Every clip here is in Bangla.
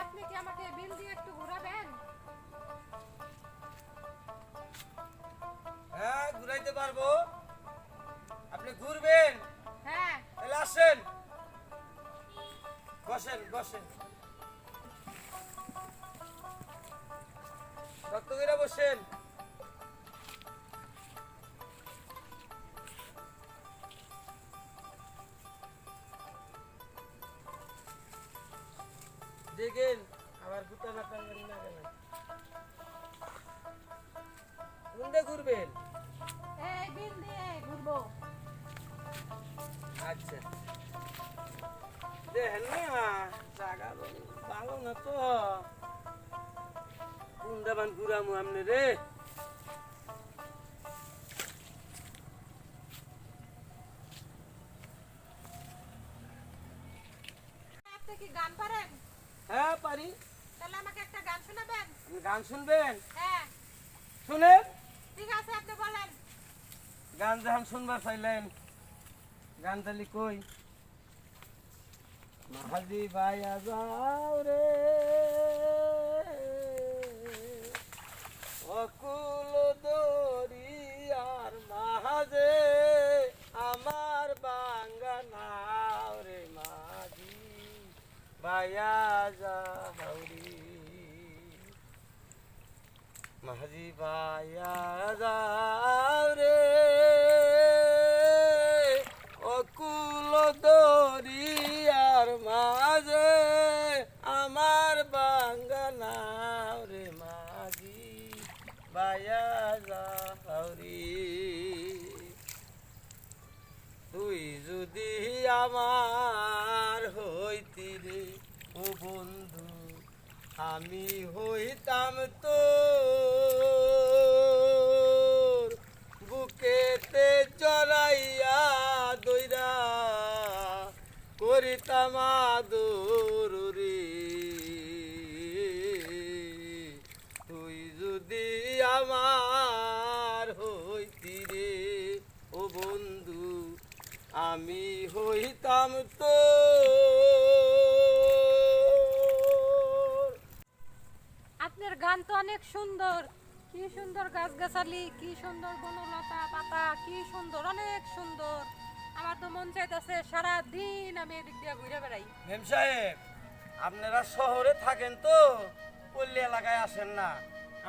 আপনি কি আমাকে বিল দিয়ে একটু ঘোরাবেন? হ্যাঁ, ঘুরাইতে পারবো। আপনি ঘুরবেন? হ্যাঁ। তাহলে আসেন, বসেন বসেন, শক্ত করে বসেন। দেখেন আবার গুটা না টাঙ্গারি না গেলেন। কোনটা ঘুরবেন? এই বিল দিয়ে ঘুরবো। আচ্ছা, দেখেন না জায়গা ভালো না তো, কোনটা মান ঘুরামু আমনে রে। আপনি কি গান পারেন? হ্যাঁ পারি। তাহলে আমাকে একটা গান শোনাবেন? আপনি গান শুনবেন? হ্যাঁ। শুনেন। ঠিক আছে, আপনি বলেন। গান যখন শুনবার চাইলেন, গান তালি কই। মাহাজি ভাইয়া যাও রে অকুল দরিয়ার মাঝে, আমার বাঙ্গা নাও রে মাঝি ভাইয়া যাও রে। মাঝি ভাইয়া যাও রে অকুল দরিয়ার মাঝে, আমার বাঙ্গা নাও রে মাঝি ভাইয়া যাও রে। তুই যদি আমার হইতি রে ও বন্ধু, আমি হইতাম তোর বুকেতে চড়াইয়া দইরা করিতাম আদর রে। তুই যদি আমার হইতি রে ও বন্ধু, আমি হইতাম তোর। আপনার গান তো অনেক সুন্দর। কি সুন্দর গাছগাছালি, কি সুন্দর বনলতা পাতা, কি সুন্দর, অনেক সুন্দর। আমার তো মন চাইতেছে সারা দিন আমি এদিক দিয়ে ঘুরে বেড়াই। মেম সাহেব, আপনারা শহরে থাকেন তো, পল্লী এলাকায় আসেন না।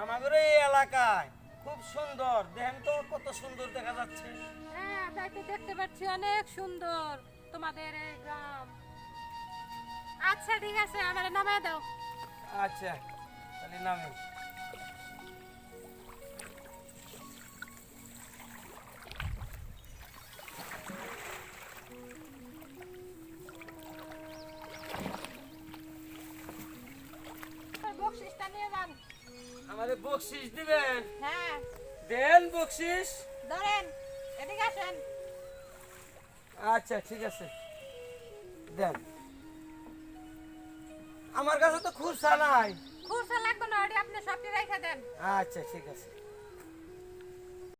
আমাদের এই এলাকায় খুব সুন্দর, দেখেন তো কত সুন্দর দেখা যাচ্ছে। হ্যাঁ, তাই তো দেখতে পাচ্ছি অনেক সুন্দর তোমাদের এই গ্রাম। আচ্ছা ঠিক আছে, আমার নামায় দাও। আচ্ছা, তাহলে নামেন। বকশিসটা নিয়ে যান। আমাদের বকশিস দিবেন? হ্যাঁ, দেন বকশিস। ধরেন, এদিকে আসেন। আচ্ছা ঠিক আছে, দেন। আমার কাছে তো খুরসা নাই। খুরসা লাগবে না, ওটি আপনি সবটি রেখে দেন। আচ্ছা ঠিক আছে।